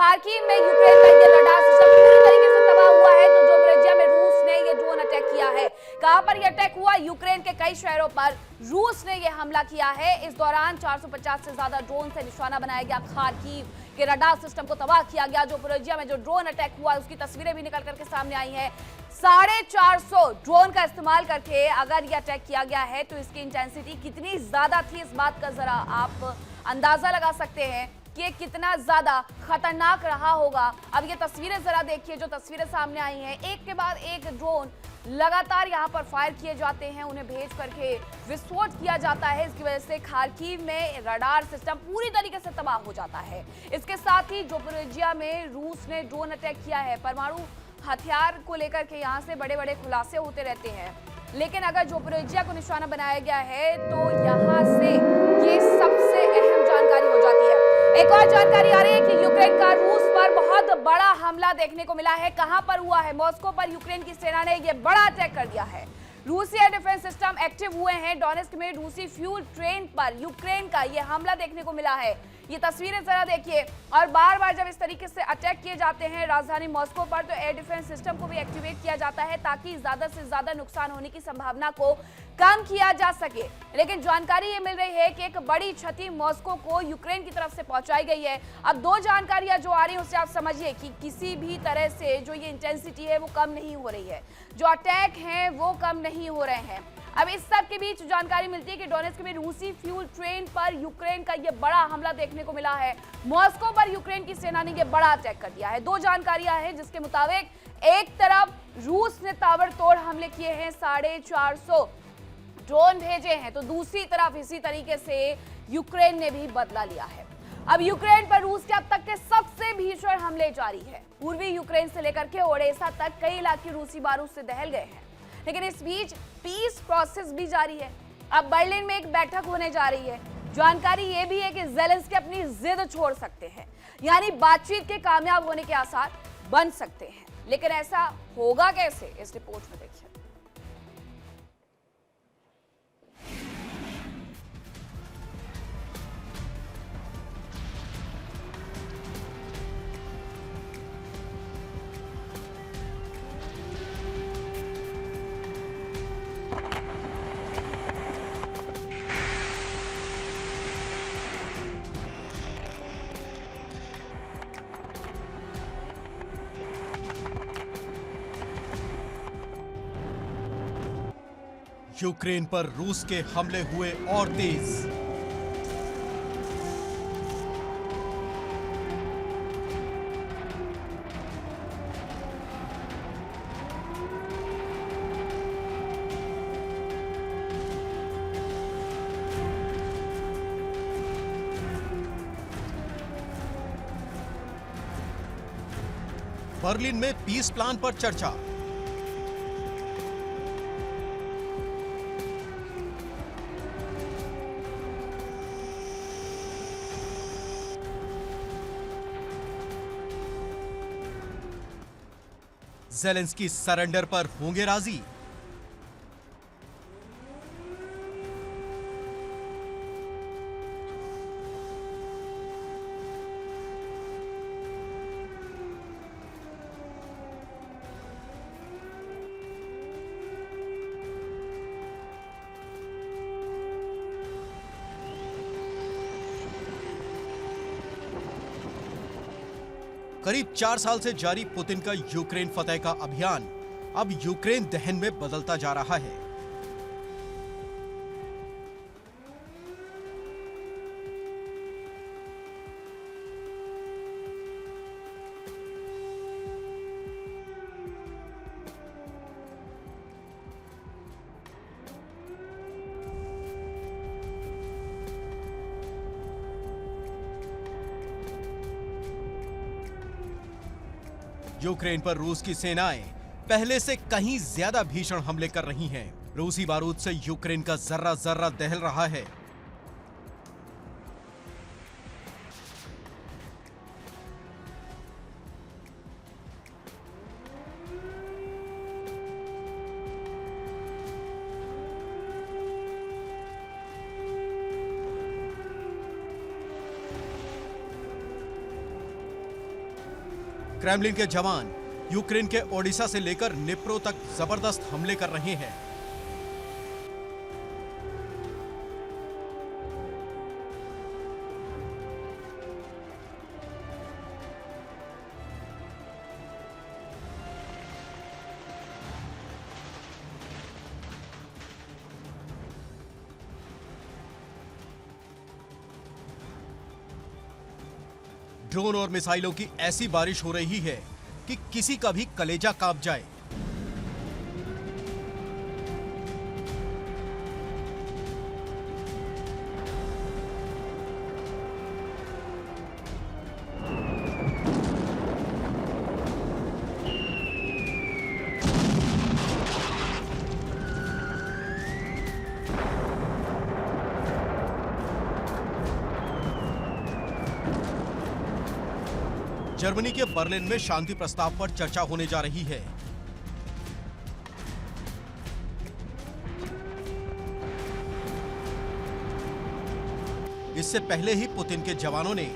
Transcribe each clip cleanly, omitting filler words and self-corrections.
Kharkiv में Ukraine का ये रडार सिस्टम पूरी तरीके से तबाह हुआ है। तो ज़पोरिज़िया में रूस ने ये ड्रोन अटैक किया है। कहां पर यह अटैक हुआ? यूक्रेन के कई शहरों पर रूस ने यह हमला किया है। इस दौरान 450 से ज्यादा ड्रोन से निशाना बनाया गया। खार्किव के रडार सिस्टम को तबाह किया गया। ज़पोरिज़िया में जो ड्रोन अटैक हुआ उसकी तस्वीरें भी निकल करके सामने आई हैं। 450 ड्रोन का इस्तेमाल करके अगर यह अटैक किया गया है तो इसकी इंटेंसिटी कितनी ज्यादा थी, इस बात का जरा आप अंदाजा लगा सकते हैं कि ये कितना ज्यादा खतरनाक रहा होगा। अब ये तस्वीरें जरा देखिए, जो तस्वीरें सामने आई हैं, एक के बाद एक ड्रोन लगातार यहाँ पर फायर किए जाते हैं, उन्हें भेज करके विस्फोट किया जाता है। इसकी वजह से खार्किव में रडार सिस्टम पूरी तरीके से तबाह हो जाता है। इसके साथ ही ज़पोरिज़िया में रूस ने ड्रोन अटैक किया है। परमाणु हथियार को लेकर के यहाँ से बड़े बड़े खुलासे होते रहते हैं, लेकिन अगर ज़पोरिज़िया को निशाना बनाया गया है तो यहाँ से ये सबसे अहम जानकारी हो जाती है। एक और जानकारी आ रही है कि यूक्रेन का रूस पर बहुत बड़ा हमला देखने को मिला है। कहां पर हुआ है? मॉस्को पर यूक्रेन की सेना ने यह बड़ा अटैक कर दिया है। रूसी एयर डिफेंस सिस्टम एक्टिव हुए हैं। डोनेस्क में रूसी फ्यूल ट्रेन पर यूक्रेन का यह हमला देखने को मिला है। ये तस्वीरें जरा देखिए। और बार बार जब इस तरीके से अटैक किए जाते हैं राजधानी मॉस्को पर, तो एयर डिफेंस सिस्टम को भी एक्टिवेट किया जाता है ताकि ज्यादा से ज्यादा नुकसान होने की संभावना को कम किया जा सके। लेकिन जानकारी ये मिल रही है कि एक बड़ी क्षति मॉस्को को यूक्रेन की तरफ से पहुंचाई गई है। अब दो जानकारियां जो आ रही हैं उससे आप समझिए कि किसी भी तरह से जो ये इंटेंसिटी है वो कम नहीं हो रही है, जो अटैक हैं वो कम नहीं हो रहे हैं। अब इस सब के बीच जानकारी मिलती है कि डोनेस्क में रूसी फ्यूल ट्रेन पर यूक्रेन का यह बड़ा हमला देखने को मिला है। मॉस्को पर यूक्रेन की सेना ने यह बड़ा अटैक कर दिया है। दो जानकारियां हैं जिसके मुताबिक एक तरफ रूस ने ताबड़तोड़ हमले किए हैं, 450 ड्रोन भेजे हैं, तो दूसरी तरफ इसी तरीके से यूक्रेन ने भी बदला लिया है। अब यूक्रेन पर रूस के अब तक के सबसे भीषण हमले जारी है। पूर्वी यूक्रेन से लेकर के ओडेसा तक कई इलाके रूसी बारूद से दहल गए हैं। लेकिन इस बीच पीस प्रोसेस भी जारी है। अब बर्लिन में एक बैठक होने जा रही है। जानकारी यह भी है कि ज़ेलेंस्की अपनी जिद छोड़ सकते हैं, यानी बातचीत के कामयाब होने के आसार बन सकते हैं। लेकिन ऐसा होगा कैसे, इस रिपोर्ट में देखिए। यूक्रेन पर रूस के हमले हुए और तेज। बर्लिन में पीस प्लान पर चर्चा। ज़ेलेंस्की सरेंडर पर होंगे राजी। करीब 4 साल से जारी पुतिन का यूक्रेन फतह का अभियान अब यूक्रेन दहन में बदलता जा रहा है। यूक्रेन पर रूस की सेनाएं पहले से कहीं ज्यादा भीषण हमले कर रही हैं। रूसी बारूद से यूक्रेन का जर्रा जर्रा दहल रहा है। क्रेमलिन के जवान यूक्रेन के ओडिशा से लेकर निप्रो तक जबरदस्त हमले कर रहे हैं। ड्रोन और मिसाइलों की ऐसी बारिश हो रही है कि किसी का भी कलेजा कांप जाए। जर्मनी के बर्लिन में शांति प्रस्ताव पर चर्चा होने जा रही है। इससे पहले ही पुतिन के जवानों ने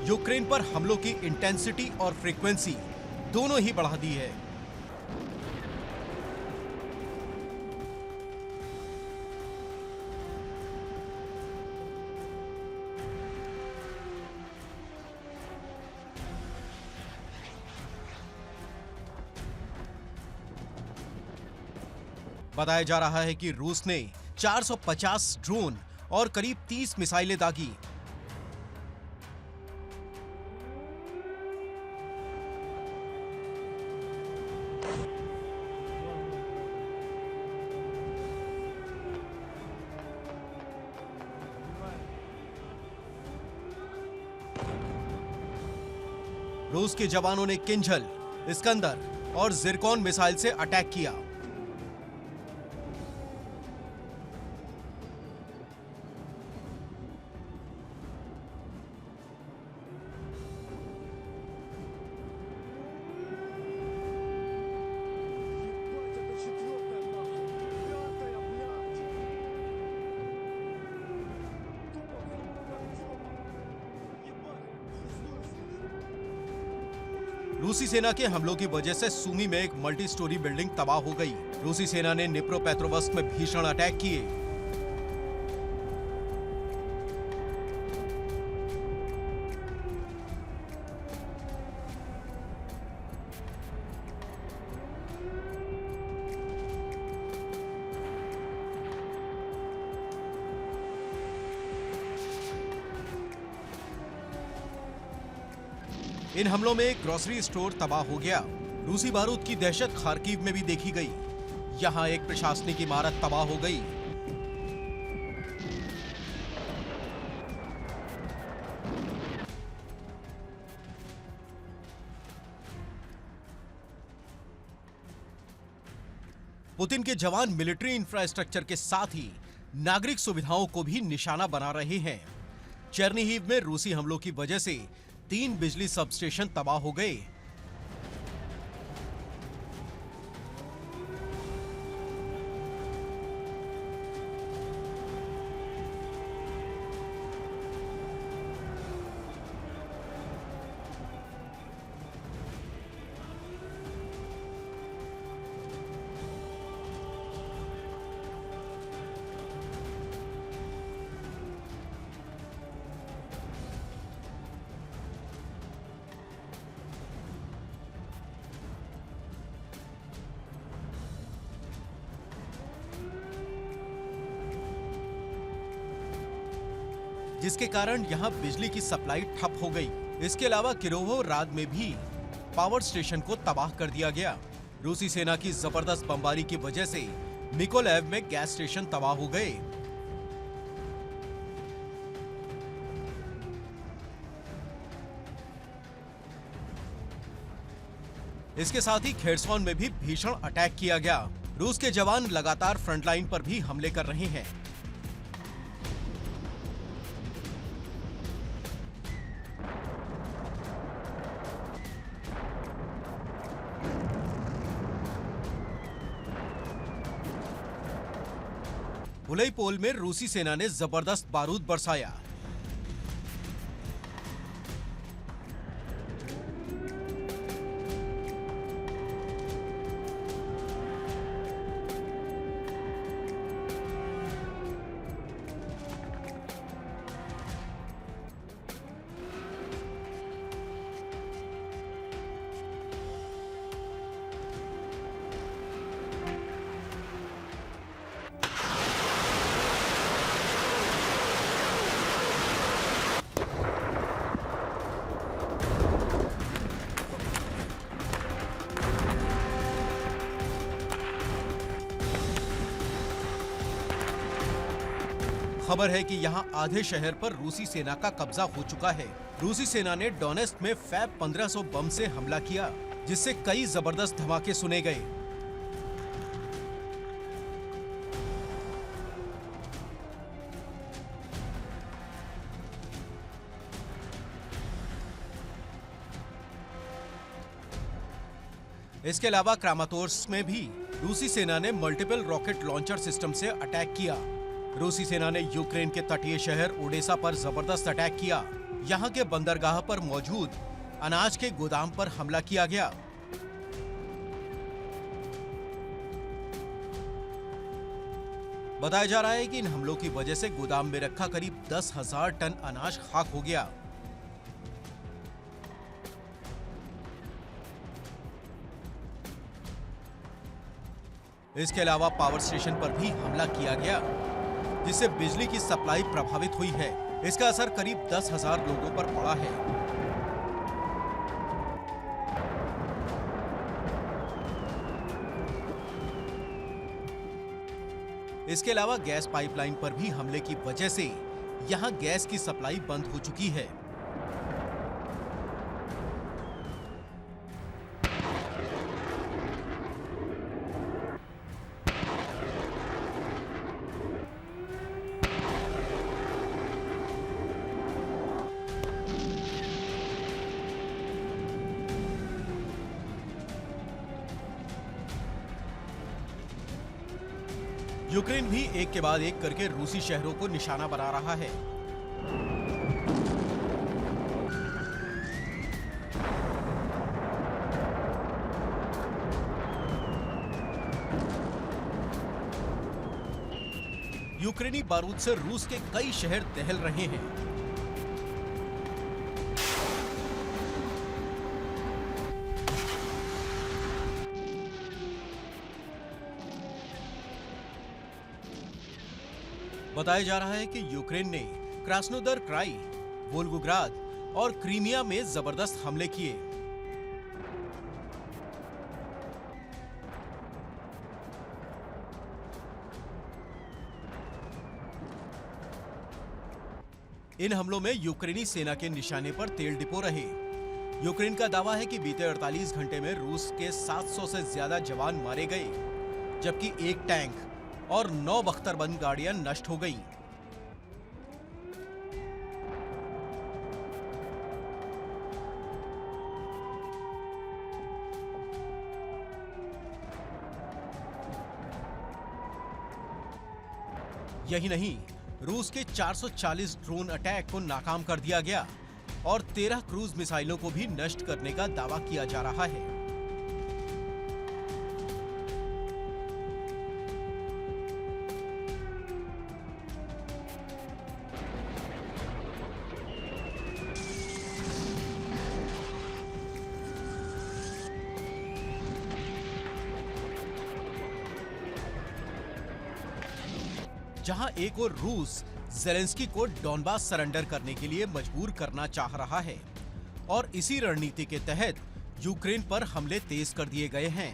यूक्रेन पर हमलों की इंटेंसिटी और फ्रीक्वेंसी दोनों ही बढ़ा दी है। बताया जा रहा है कि रूस ने 450 ड्रोन और करीब 30 मिसाइलें दागी। रूस के जवानों ने किंझल, इस्कंदर और जिरकॉन मिसाइल से अटैक किया। रूसी सेना के हमलों की वजह से सुमी में एक मल्टी स्टोरी बिल्डिंग तबाह हो गई। रूसी सेना ने निप्रोपेट्रोवस्क में भीषण अटैक किए। इन हमलों में एक ग्रोसरी स्टोर तबाह हो गया। रूसी बारूद की दहशत खार्किव में भी देखी गई। यहां एक प्रशासनिक इमारत तबाह हो गई। पुतिन के जवान मिलिट्री इंफ्रास्ट्रक्चर के साथ ही नागरिक सुविधाओं को भी निशाना बना रहे हैं। चेर्निहिव में रूसी हमलों की वजह से 3 बिजली सबस्टेशन तबाह हो गए। जिसके कारण यहां बिजली की सप्लाई ठप हो गई। इसके अलावा किरोवो राद में भी पावर स्टेशन को तबाह कर दिया गया। रूसी सेना की जबरदस्त बमबारी की वजह से मिकोलेव में गैस स्टेशन तबाह हो गए। इसके साथ ही खेरसॉन में भी भीषण अटैक किया गया। रूस के जवान लगातार फ्रंटलाइन पर भी हमले कर रहे हैं। उलईपोल में रूसी सेना ने जबरदस्त बारूद बरसाया। खबर है कि यहाँ आधे शहर पर रूसी सेना का कब्जा हो चुका है। रूसी सेना ने डोनेस्क में फैब 1500 बम से हमला किया, जिससे कई जबरदस्त धमाके सुने गए। इसके अलावा क्रामातोर्स्क में भी रूसी सेना ने मल्टीपल रॉकेट लॉन्चर सिस्टम से अटैक किया। रूसी सेना ने यूक्रेन के तटीय शहर ओडेसा पर जबरदस्त अटैक किया। यहाँ के बंदरगाह पर मौजूद अनाज के गोदाम पर हमला किया गया। बताया जा रहा है कि इन हमलों की वजह से गोदाम में रखा करीब 10,000 टन अनाज खाक हो गया। इसके अलावा पावर स्टेशन पर भी हमला किया गया, जिससे बिजली की सप्लाई प्रभावित हुई है। इसका असर करीब 10,000 लोगों पर पड़ा है। इसके अलावा गैस पाइपलाइन पर भी हमले की वजह से यहां गैस की सप्लाई बंद हो चुकी है। यूक्रेन भी एक के बाद एक करके रूसी शहरों को निशाना बना रहा है। यूक्रेनी बारूद से रूस के कई शहर दहल रहे हैं। बताया जा रहा है कि यूक्रेन ने क्रास्नोदर क्राई, वोल्गोग्राद और क्रीमिया में जबरदस्त हमले किए। इन हमलों में यूक्रेनी सेना के निशाने पर तेल डिपो रहे। यूक्रेन का दावा है कि बीते 48 घंटे में रूस के 700 से ज्यादा जवान मारे गए, जबकि एक टैंक और 9 बख्तरबंद गाड़ियां नष्ट हो गईं। यही नहीं, रूस के 440 ड्रोन अटैक को नाकाम कर दिया गया और 13 क्रूज मिसाइलों को भी नष्ट करने का दावा किया जा रहा है। जहां एक और रूस ज़ेलेंस्की को डोनबास सरेंडर करने के लिए मजबूर करना चाह रहा है और इसी रणनीति के तहत यूक्रेन पर हमले तेज कर दिए गए हैं।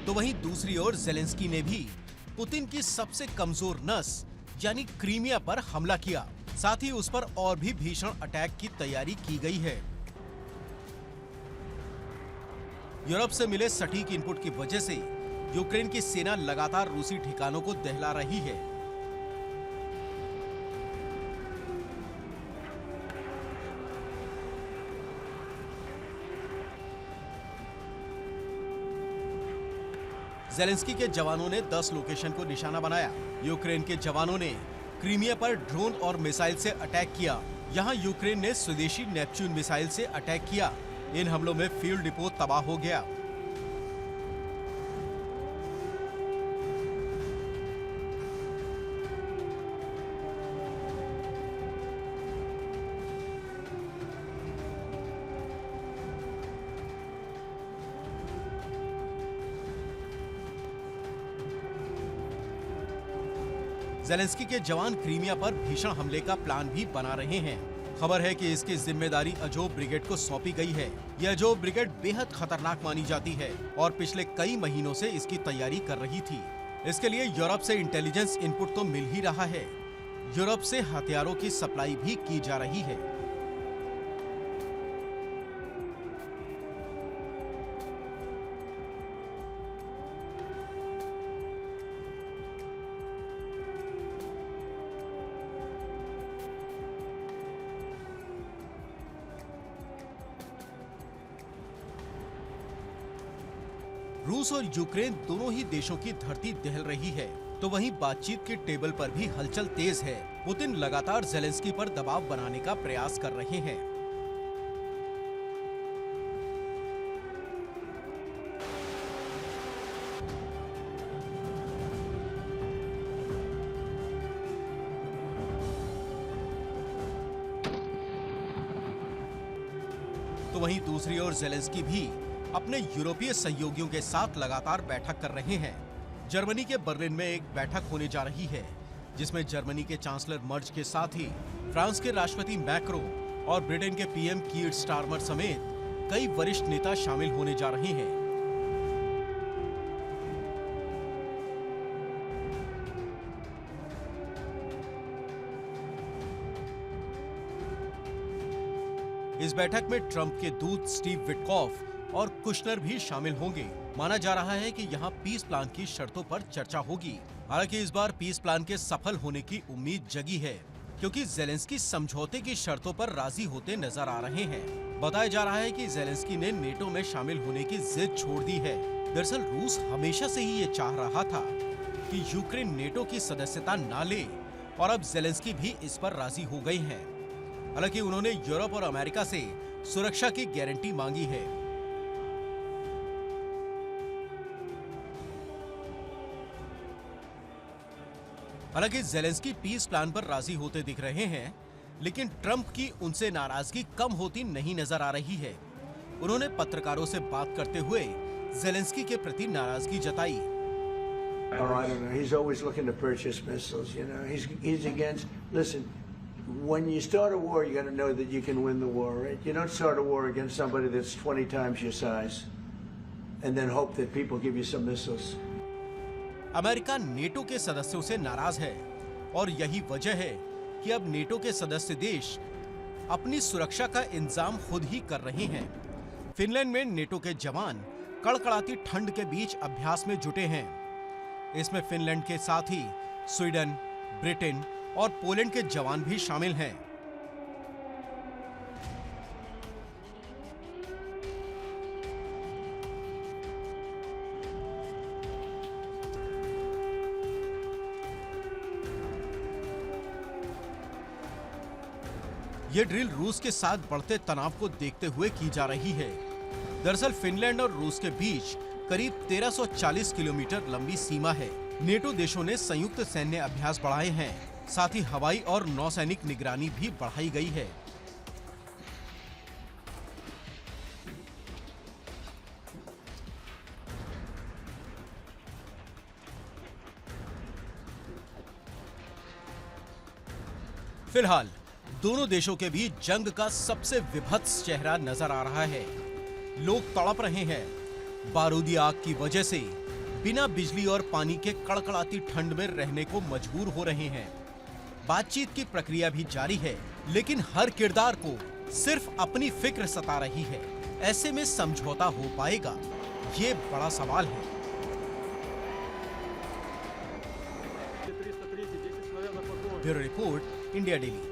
तो वहीं दूसरी ओर ज़ेलेंस्की ने भी पुतिन की सबसे कमजोर नस यानी क्रीमिया पर हमला किया। साथ ही उस पर और भी भीषण अटैक की तैयारी की गई है। यूरोप से मिले सटीक इनपुट की वजह से यूक्रेन की सेना लगातार रूसी ठिकानों को दहला रही है। ज़ेलेंस्की के जवानों ने 10 लोकेशन को निशाना बनाया। यूक्रेन के जवानों ने क्रीमिया पर ड्रोन और मिसाइल से अटैक किया। यहां यूक्रेन ने स्वदेशी नेपच्यून मिसाइल से अटैक किया। इन हमलों में फील्ड डिपो तबाह हो गया। ज़ेलेंस्की के जवान क्रीमिया पर भीषण हमले का प्लान भी बना रहे हैं। खबर है कि इसकी जिम्मेदारी अजोब ब्रिगेड को सौंपी गई है। यह अजोब ब्रिगेड बेहद खतरनाक मानी जाती है और पिछले कई महीनों से इसकी तैयारी कर रही थी। इसके लिए यूरोप से इंटेलिजेंस इनपुट तो मिल ही रहा है, यूरोप से हथियारों की सप्लाई भी की जा रही है। रूस और यूक्रेन दोनों ही देशों की धरती दहल रही है, तो वहीं बातचीत के टेबल पर भी हलचल तेज है। पुतिन लगातार ज़ेलेंस्की पर दबाव बनाने का प्रयास कर रहे हैं। तो वहीं दूसरी ओर ज़ेलेंस्की भी अपने यूरोपीय सहयोगियों के साथ लगातार बैठक कर रहे हैं। जर्मनी के बर्लिन में एक बैठक होने जा रही है, जिसमें जर्मनी के चांसलर मर्ज के साथ ही फ्रांस के राष्ट्रपति मैक्रो और ब्रिटेन के पीएम कीर स्टारमर समेत कई वरिष्ठ नेता शामिल होने जा रहे हैं। इस बैठक में ट्रंप के दूत स्टीव विटकॉफ और कुशनर भी शामिल होंगे। माना जा रहा है कि यहाँ पीस प्लान की शर्तों पर चर्चा होगी। हालांकि इस बार पीस प्लान के सफल होने की उम्मीद जगी है, क्योंकि ज़ेलेंस्की समझौते की शर्तों पर राजी होते नजर आ रहे हैं। बताया जा रहा है कि ज़ेलेंस्की ने नेटो में शामिल होने की जिद छोड़ दी है। दरअसल रूस हमेशा से ही ये चाह रहा था कि यूक्रेन नेटो की सदस्यता न ले, और अब ज़ेलेंस्की भी इस पर राजी हो गए हैं। हालांकि उन्होंने यूरोप और अमेरिका से सुरक्षा की गारंटी मांगी है। हालांकि ज़ेलेंस्की पीस प्लान पर राजी होते दिख रहे हैं, लेकिन ट्रंप की उनसे नाराजगी कम होती नहीं नजर आ रही है। उन्होंने पत्रकारों से बात करते हुए ज़ेलेंस्की के प्रति नाराजगी जताई। Oh, I don't know. He's always looking to purchase missiles. You know, he's against. Listen, when you start a war, you got to know that you can win the war, right? You don't start a war against somebody that's 20 times your size, and then hope that people give you some missiles. America NATO के सदस्यों से नाराज है, और यही वजह है कि अब नेटो के सदस्य देश अपनी सुरक्षा का इंतजाम खुद ही कर रहे हैं। फिनलैंड में नेटो के जवान कड़कड़ाती ठंड के बीच अभ्यास में जुटे हैं। इसमें फिनलैंड के साथ ही स्वीडन, ब्रिटेन और पोलैंड के जवान भी शामिल हैं। ये ड्रिल रूस के साथ बढ़ते तनाव को देखते हुए की जा रही है। दरअसल फिनलैंड और रूस के बीच करीब 1340 किलोमीटर लंबी सीमा है। नेटो देशों ने संयुक्त सैन्य अभ्यास बढ़ाए हैं, साथ ही हवाई और नौसैनिक निगरानी भी बढ़ाई गई है। फिलहाल दोनों देशों के बीच जंग का सबसे विभत्स चेहरा नजर आ रहा है। लोग तड़प रहे हैं। बारूदी आग की वजह से बिना बिजली और पानी के कड़कड़ाती ठंड में रहने को मजबूर हो रहे हैं। बातचीत की प्रक्रिया भी जारी है, लेकिन हर किरदार को सिर्फ अपनी फिक्र सता रही है। ऐसे में समझौता हो पाएगा, ये बड़ा सवाल है। Bureau report, India daily.